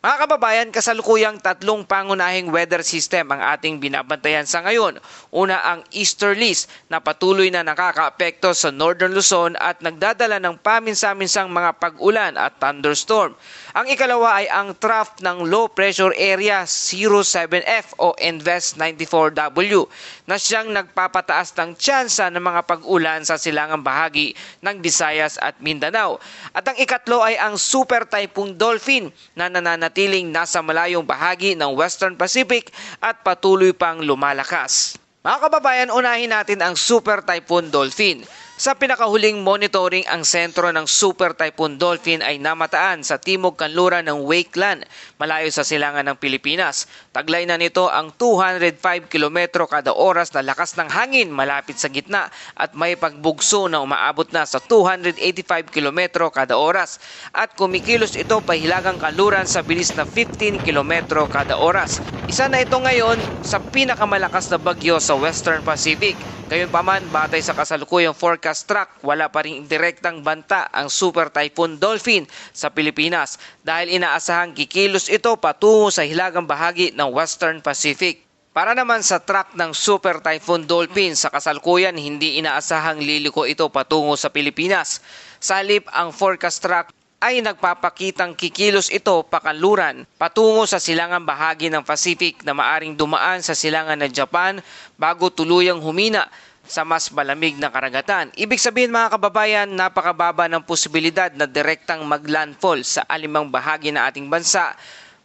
Mga kababayan, kasalukuyang tatlong pangunahing weather system ang ating binabantayan sa ngayon. Una ang easterlies na patuloy na nakakaapekto sa Northern Luzon at nagdadala ng paminsa-minsang mga pag-ulan at thunderstorm. Ang ikalawa ay ang trough ng low pressure area 07F o Invest 94W na siyang nagpapataas ng tsansa ng mga pag-ulan sa silangang bahagi ng Visayas at Mindanao. At ang ikatlo ay ang Super Typhoon Dolphin na nananatiling nasa malayong bahagi ng Western Pacific at patuloy pang lumalakas. Mga kababayan, unahin natin ang Super Typhoon Dolphin. Sa pinakahuling monitoring, ang sentro ng Super Typhoon Dolphin ay namataan sa timog kanluran ng Wakeland, malayo sa silangan ng Pilipinas. Taglay na nito ang 205 km kada oras na lakas ng hangin malapit sa gitna at may pagbugso na umaabot na sa 285 km kada oras. At kumikilos ito pahilagang kanluran sa bilis na 15 km kada oras. Isa na ito ngayon sa pinakamalakas na bagyo sa Western Pacific. Gayunpaman, batay sa kasalukuyang forecast track, wala pa ring direktang banta ang Super Typhoon Dolphin sa Pilipinas dahil inaasahang kikilos ito patungo sa hilagang bahagi ng Western Pacific. Para naman sa track ng Super Typhoon Dolphin sa kasalukuyan, hindi inaasahang liliko ito patungo sa Pilipinas. Sa halip, ang forecast track ay nagpapakitang kikilos ito pakanluran patungo sa silangang bahagi ng Pacific na maaring dumaan sa silangan ng Japan bago tuluyang humina sa mas malamig na karagatan. Ibig sabihin mga kababayan, napakababa ng posibilidad na direktang maglandfall sa alimang bahagi ng ating bansa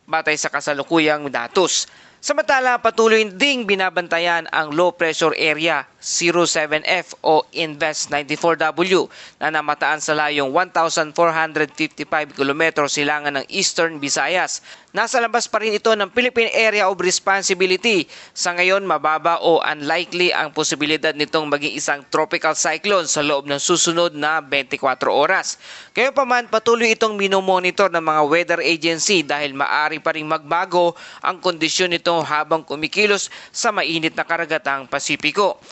batay sa kasalukuyang datos. Samantala, patuloy ding binabantayan ang low pressure area 07F o Invest 94W na namataan sa layong 1,455 km silangan ng Eastern Visayas. Nasa labas pa rin ito ng Philippine Area of Responsibility. Sa ngayon, mababa o unlikely ang posibilidad nitong maging isang tropical cyclone sa loob ng susunod na 24 oras. Gayunpaman, patuloy itong minomonitor ng mga weather agency dahil maaari pa ring magbago ang kondisyon nito habang kumikilos sa mainit na karagatang Pasipiko.